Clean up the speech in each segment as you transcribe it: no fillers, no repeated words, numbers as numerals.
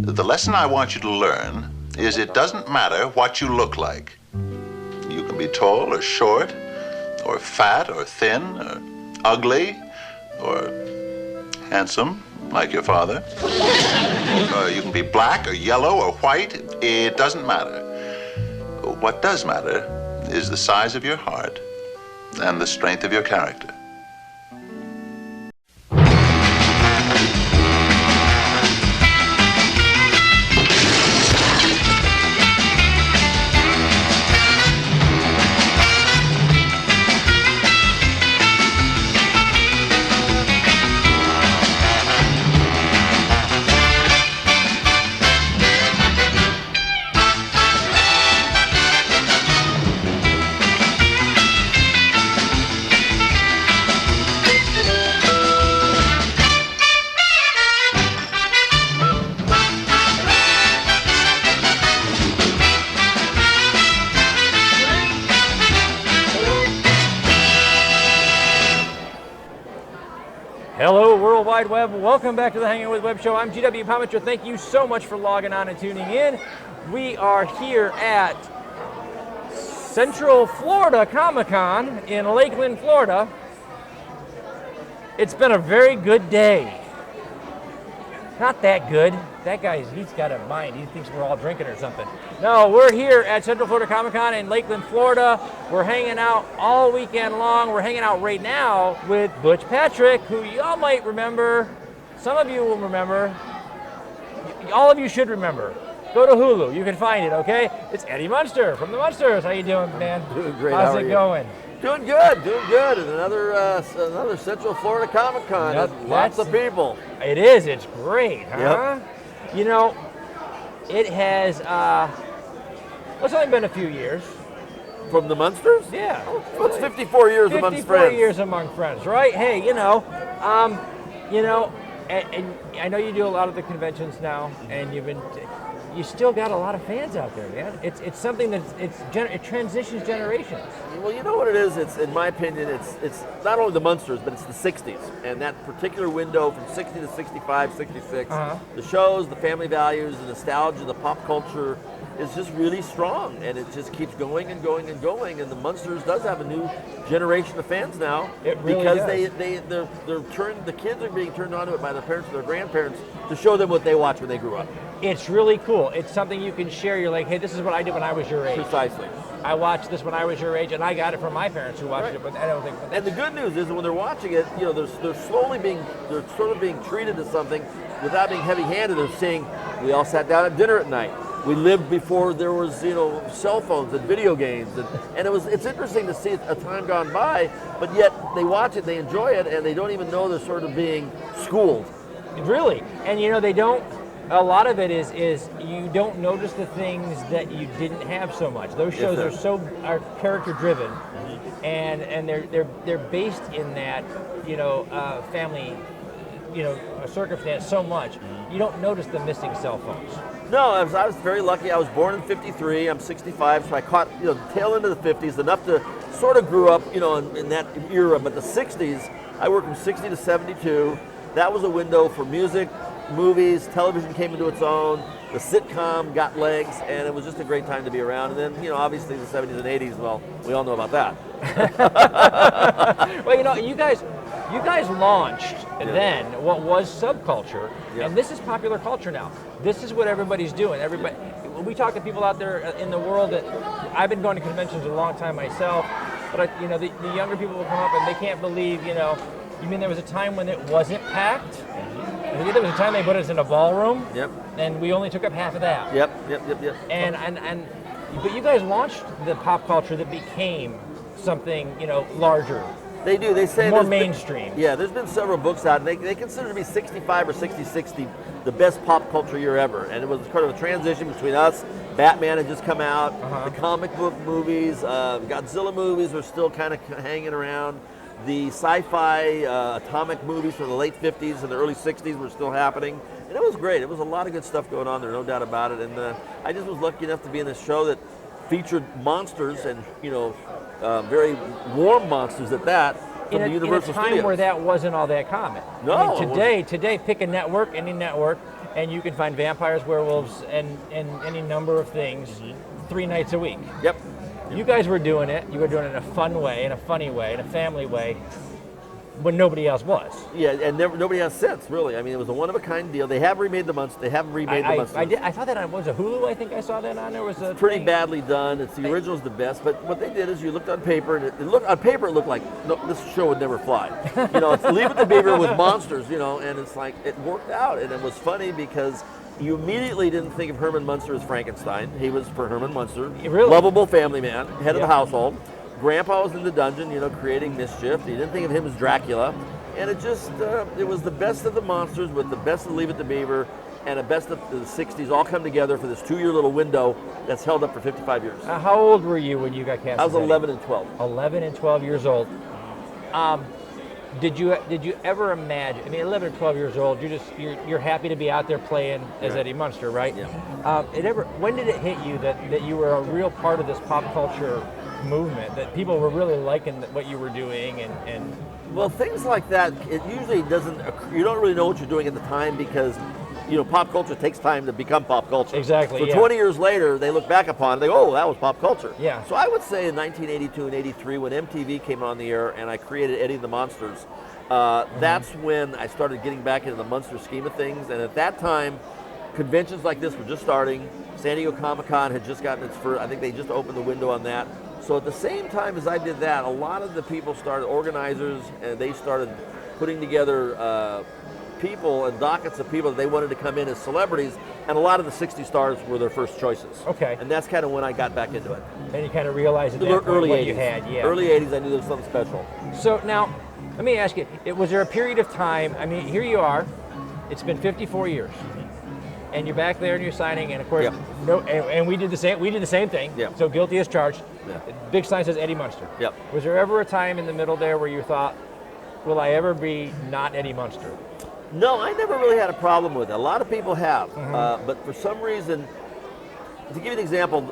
The lesson I want you to learn is it doesn't matter what you look like. You can be tall or short, or fat or thin, or ugly, or handsome, like your father. You can be black or yellow or white. It doesn't matter. What does matter is the size of your heart and the strength of your character. Hello, World Wide Web. Welcome back to the Hangin with Web show. I'm GW Pomichter. Thank you so much for logging on and tuning in. We are here at Central Florida Comic-Con in Lakeland, Florida. It's been a very good day. Not that good. That he's got a mind. He thinks we're all drinking or something. No, we're here at Central Florida Comic-Con in Lakeland, Florida. We're hanging out all weekend long. We're hanging out right now with Butch Patrick, who y'all might remember. Some of you will remember. All of you should remember. Go to Hulu. You can find it, okay? It's Eddie Munster from the Munsters. How you doing, man? Doing great. How's it going? Doing good, doing good. And another Central Florida Comic-Con. Yep, Lots of people. It is. It's great, huh? Yep. You know, it has, it's only been a few years. From the Munsters? Yeah. Well, it's 54 years among friends. 54 years among friends, right? Hey, and I know you do a lot of the conventions now, and you still got a lot of fans out there, man. It's something that it transitions generations. Well, you know what it is? It's, in my opinion, it's not only the Munsters, but it's the 60s. And that particular window from 60 to 65, 66, the shows, the family values, the nostalgia, the pop culture is just really strong. And it just keeps going and going and going. And the Munsters does have a new generation of fans now. It really because does. the kids are being turned on to it by their parents or their grandparents to show them what they watched when they grew up. It's really cool. It's something you can share. You're like, hey, this is what I did when I was your age. Precisely. I watched this when I was your age, and I got it from my parents who watched it. But I don't think. And the good news is when they're watching it, they're sort of being treated to something without being heavy-handed. They're saying, we all sat down at dinner at night. We lived before there was, cell phones and video games, and it's interesting to see a time gone by, but yet they watch it, they enjoy it, and they don't even know they're sort of being schooled. Really, and they don't. A lot of it is you don't notice the things that you didn't have so much. Those shows are character driven, and they're based in that family circumstance so much. You don't notice the missing cell phones. No, I was very lucky. I was born in '53. I'm 65, so I caught the tail end of the '50s, enough to sort of grew up in that era. But the '60s, I worked from '60 to '72. That was a window for music, movies, television came into its own, the sitcom got legs, and it was just a great time to be around. And then, obviously the 70s and 80s, well, we all know about that. Well, you guys launched then what was subculture, and this is popular culture now. This is what everybody's doing. We talk to people out there in the world that I've been going to conventions a long time myself, but the younger people will come up and they can't believe, you mean there was a time when it wasn't packed? I think there was a time they put us in a ballroom, and we only took up half of that. Yep. But you guys launched the pop culture that became something, larger. They do. They say more mainstream. There's been several books out, and they consider to be 65 or 60 the best pop culture year ever. And it was kind of a transition between us. Batman had just come out. The comic book movies, Godzilla movies were still kind of hanging around. The sci-fi atomic movies from the late 50s and the early 60s were still happening. And it was great. It was a lot of good stuff going on there, no doubt about it. And I just was lucky enough to be in this show that featured monsters and, very warm monsters at that from the Universal Studios. In a time where that wasn't all that common. No. Today, pick a network, any network, and you can find vampires, werewolves, and any number of things 3 nights a week. Yep. You guys were doing it. You were doing it in a fun way, in a funny way, in a family way, when nobody else was. Yeah, and nobody has since, really. I mean, it was a one-of-a-kind deal. They have remade the Munsters. They haven't remade the Munsters. I thought that on, was a Hulu, I think I saw that on. There was a pretty thing. badly done. It's the original's the best, but what they did is you looked on paper, and it looked like, no, this show would never fly. It's Leave It to Beaver with monsters, and it's like, it worked out, and it was funny because you immediately didn't think of Herman Munster as Frankenstein. He was for Herman Munster. Really? Lovable family man, head of the household. Grandpa was in the dungeon, creating mischief. You didn't think of him as Dracula. And it just, it was the best of the monsters with the best of Leave It to Beaver and the best of the 60s all come together for this 2-year little window that's held up for 55 years. How old were you when you got cast? I was 11 and 12. 11 and 12 years old. Did you ever imagine? I mean, 11 or 12 years old, you're happy to be out there playing as Eddie Munster, right? Yeah. When did it hit you that you were a real part of this pop culture movement, that people were really liking what you were doing and Well, things like that, it usually doesn't occur. You don't really know what you're doing at the time because pop culture takes time to become pop culture. Exactly. So 20 years later, they look back upon it, they go, oh, that was pop culture. Yeah. So I would say in 1982 and 83, when MTV came on the air and I created Eddie and the Munsters, that's when I started getting back into the Munster scheme of things. And at that time, conventions like this were just starting. San Diego Comic-Con had just gotten its first, I think they just opened the window on that. So at the same time as I did that, a lot of the people started, organizers, and they started putting together people and dockets of people that they wanted to come in as celebrities, and a lot of the 60 stars were their first choices. Okay. And that's kind of when I got back into it. And you kind of realized at that point Early what 80s. you had, yeah. Early 80s, I knew there was something special. So now, let me ask you, was there a period of time, I mean, here you are, it's been 54 years, and you're back there and you're signing, and of course, and we did the same thing, so guilty as charged. Yeah. Big sign says Eddie Munster. Yep. Was there ever a time in the middle there where you thought, will I ever be not Eddie Munster? No, I never really had a problem with it. A lot of people have, but for some reason, to give you an example,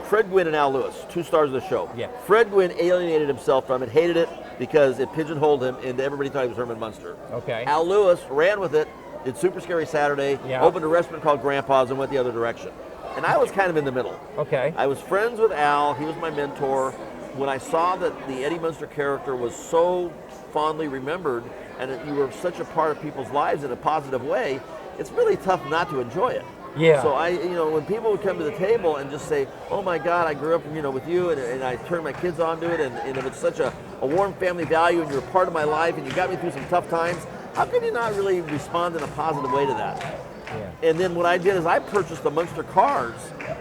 Fred Gwynne and Al Lewis, 2 stars of the show. Yeah. Fred Gwynne alienated himself from it, hated it because it pigeonholed him into everybody thought he was Herman Munster. Okay. Al Lewis ran with it, did Super Scary Saturday, opened a restaurant called Grandpa's and went the other direction. And I was kind of in the middle. Okay. I was friends with Al, he was my mentor. When I saw that the Eddie Munster character was so fondly remembered and that you were such a part of people's lives in a positive way, it's really tough not to enjoy it. Yeah. So when people would come to the table and just say, "Oh my God, I grew up, with you, and I turned my kids onto it, and if it's such a warm family value, and you're a part of my life, and you got me through some tough times, how can you not really respond in a positive way to that?" Yeah. And then what I did is I purchased the Munster cars,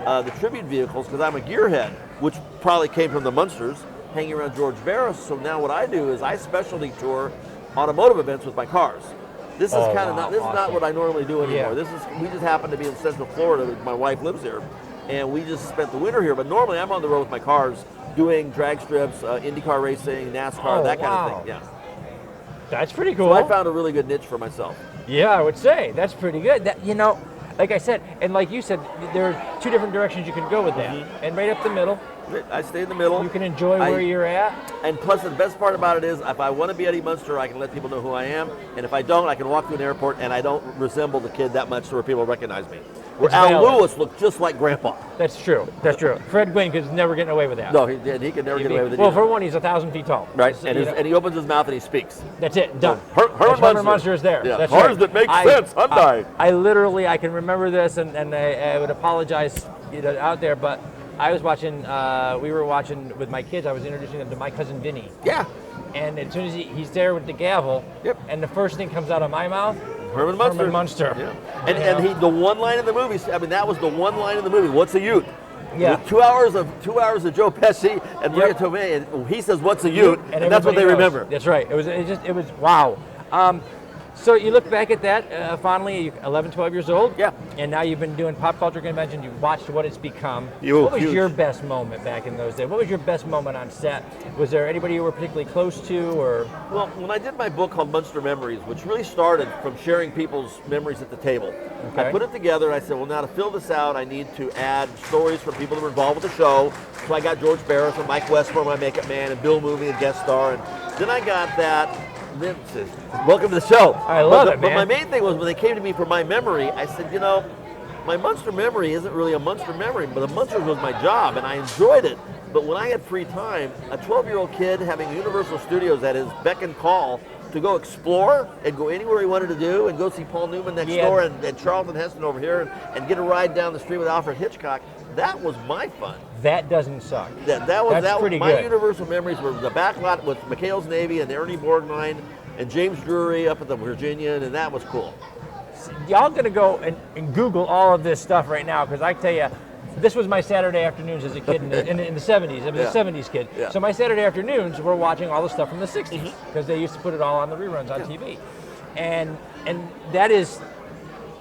the tribute vehicles, because I'm a gearhead, which probably came from the Munsters, hanging around George Barris. So now what I do is I specialty tour automotive events with my cars. This is not what I normally do anymore. Yeah. We just happen to be in Central Florida. My wife lives here, and we just spent the winter here. But normally I'm on the road with my cars doing drag strips, IndyCar racing, NASCAR, that kind of thing. Yeah. That's pretty cool. So I found a really good niche for myself. Yeah, I would say that's pretty good. Like I said, and like you said, there are 2 different directions you can go with that, and right up the middle. I stay in the middle. You can enjoy where you're at. And plus, the best part about it is, if I want to be Eddie Munster, I can let people know who I am. And if I don't, I can walk through an airport and I don't resemble the kid that much to where people recognize me. Where Al Lewis looked just like Grandpa. That's true. That's true. Fred Gwynne is never getting away with that. No, he could never get away with it. Well, for one, he's 1,000 feet tall. Right, and he opens his mouth and he speaks. That's it. Done. Herman Munster is there. Yeah. That's Cars right. that make sense. Hyundai. I can remember this, and I would apologize, out there, but I was watching. We were watching with my kids. I was introducing them to my cousin Vinny. Yeah. And as soon as he's there with the gavel, and the first thing comes out of my mouth, Herman Munster. Yeah. And the one line in the movie. I mean, that was the one line in the movie. What's a Ute? Yeah. With 2 hours of Joe Pesci and Maria Tomei, and he says, "What's a Ute?" And that's what they remember. That's right. It was wow. So you look back at that fondly, you're 11, 12 years old. Yeah. And now you've been doing pop culture conventions. You've watched what it's become. What was your best moment back in those days? What was your best moment on set? Was there anybody you were particularly close to, or? Well, when I did my book called Munster Memories, which really started from sharing people's memories at the table, I put it together and I said, well, now to fill this out, I need to add stories from people that were involved with the show. So I got George Barris and Mike Westmore, my makeup man, and Bill Movie, a guest star. And then I got that welcome to the show. I love it, man. But my main thing was when they came to me for my memory, I said, you know, my Munster memory isn't really a Munster memory, but the Munsters was my job, and I enjoyed it. But when I had free time, a 12-year-old kid having Universal Studios at his beck and call to go explore and go anywhere he wanted to do and go see Paul Newman next door and Charlton Heston over here and get a ride down the street with Alfred Hitchcock, that was my fun. That doesn't suck. That was pretty my good. Universal memories were the back lot with McHale's Navy and Ernie Borgnine and James Drury up at the Virginian, and that was cool. Y'all gonna go and Google all of this stuff right now, because I tell you, this was my Saturday afternoons as a kid in the 70s. I was a 70s kid. Yeah. So my Saturday afternoons were watching all the stuff from the 60s, because they used to put it all on the reruns on TV. And that is,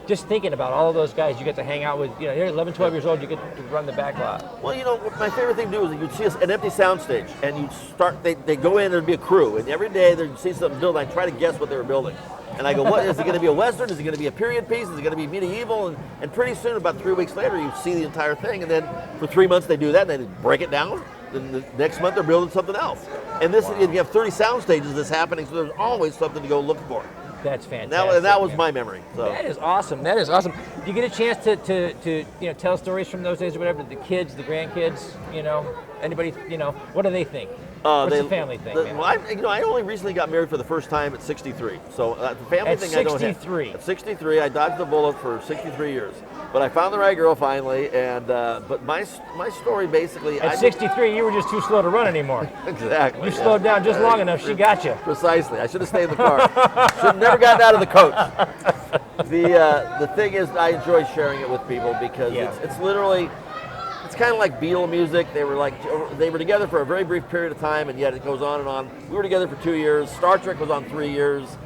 just thinking about all of those guys you get to hang out with, you know, you're 11, 12 years old, you get to run the back lot. Well, you know, my favorite thing to do is you'd see an empty soundstage, and you'd start, they go in, there'd be a crew, and every day they'd see something built, and I'd try to guess what they were building. And I go, what, is it going to be a Western? Is it going to be a period piece? Is it going to be medieval? And pretty soon, about 3 weeks later, you see the entire thing, and then for 3 months they do that, and then they break it down. Then the next month they're building something else. And this, you have 30 sound stages that's happening, so there's always something to go look for. That's fantastic. And that was my memory. So. That is awesome. That is awesome. Do you get a chance to you know, tell stories from those days or whatever? The kids, the grandkids, you know, anybody, you know, what do they think? What's the family thing? Well, I only recently got married for the first time at 63. So the family at thing 63. I don't have. At 63, I dodged the bullet for 63 years. But I found the right girl finally, and but my story basically. At 63, you were just too slow to run anymore. Exactly. You slowed down just long enough. She got you. Precisely. I should have stayed in the car. Should have never gotten out of the coach. The thing is, I enjoy sharing it with people because it's literally. It's kind of like Beatle music. They were together for a very brief period of time, and yet it goes on and on. We were together for 2 years. Star Trek was on 3 years.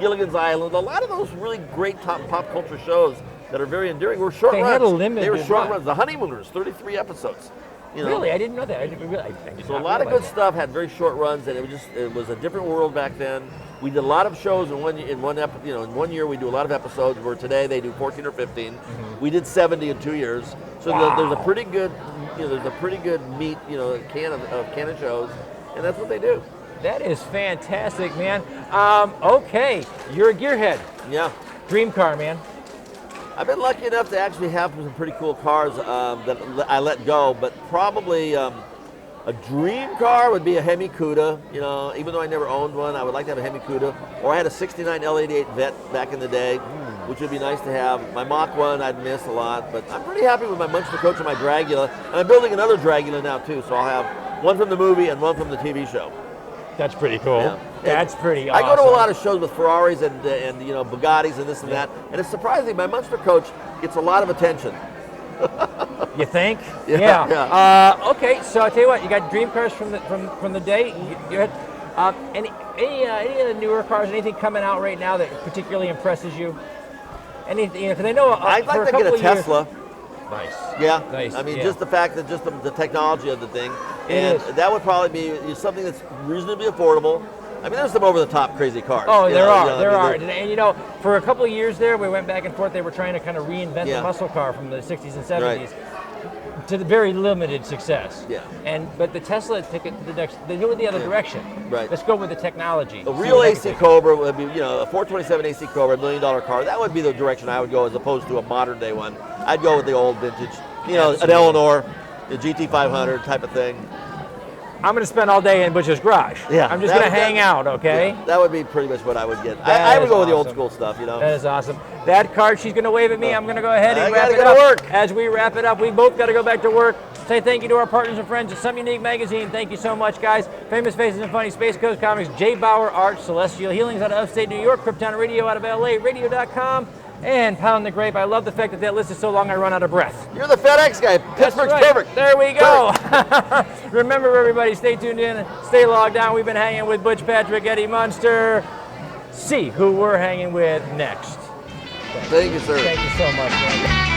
Gilligan's Island. A lot of those really great top pop culture shows that are very enduring were short runs. They had a limited They were short run. runs. The Honeymooners, 33 episodes. You know? Really, I didn't know that. I did So a not lot of realize good stuff had very short runs, and it was a different world back then. We did a lot of shows in one year. We do a lot of episodes. Where today they do 14 or 15. Mm-hmm. We did 70 in 2 years. So there's a pretty good, meat, can of shows, and that's what they do. That is fantastic, man. Okay, you're a gearhead. Yeah. Dream car, man. I've been lucky enough to actually have some pretty cool cars that I let go, but probably a dream car would be a Hemi Cuda. You know, even though I never owned one, I would like to have a Hemi Cuda. Or I had a '69 L88 Vet back in the day, which would be nice to have. My Mach 1 I'd miss a lot, but I'm pretty happy with my Munster coach and my Dragula. And I'm building another Dragula now too, so I'll have one from the movie and one from the TV show. That's pretty cool. Yeah. That's pretty awesome. I go to a lot of shows with Ferraris and Bugattis and this and that, and it's surprising. My Munster coach gets a lot of attention. You think? Yeah. Okay, so I tell you what, you got dream cars from the day. You had any of the newer cars? Anything coming out right now that particularly impresses you? Anything? Because I know I'd like to get a Tesla. Nice. Yeah. Nice. I mean, yeah. just the fact that just the technology of the thing, It and that would probably be something that's reasonably affordable. I mean, there's some over-the-top crazy cars. Oh, there are. And for a couple of years there, we went back and forth. They were trying to kind of reinvent the muscle car from the 60s and 70s. To the very limited success. Yeah. But the Tesla took it to the next. They went the other direction. Right. Let's go with the technology. A real AC Cobra would be, a 427 AC Cobra, $1 million car. That would be the direction I would go, as opposed to a modern day one. I'd go with the old vintage, an Eleanor, the GT500 type of thing. I'm going to spend all day in Butch's garage. Yeah. I'm just going to hang out, okay? Yeah, that would be pretty much what I would get. I would go with the old school stuff, That is awesome. That card, she's going to wave at me. I'm going to go ahead and wrap it go up. to work. As we wrap it up, we both got to go back to work. Say thank you to our partners and friends at Some Unique Magazine. Thank you so much, guys. Famous Faces and Funny, Space Coast Comics, J. Bauer Art, Celestial Healings out of upstate New York, Krypton Radio out of LA, radio.com, and Pound the Grape. I love the fact that list is so long I run out of breath. You're the FedEx guy. Pittsburgh's perfect. There we go. Remember, everybody, stay tuned in, stay logged on. We've been hanging with Butch Patrick, Eddie Munster. See who we're hanging with next. Thank you, sir. Thank you so much, man.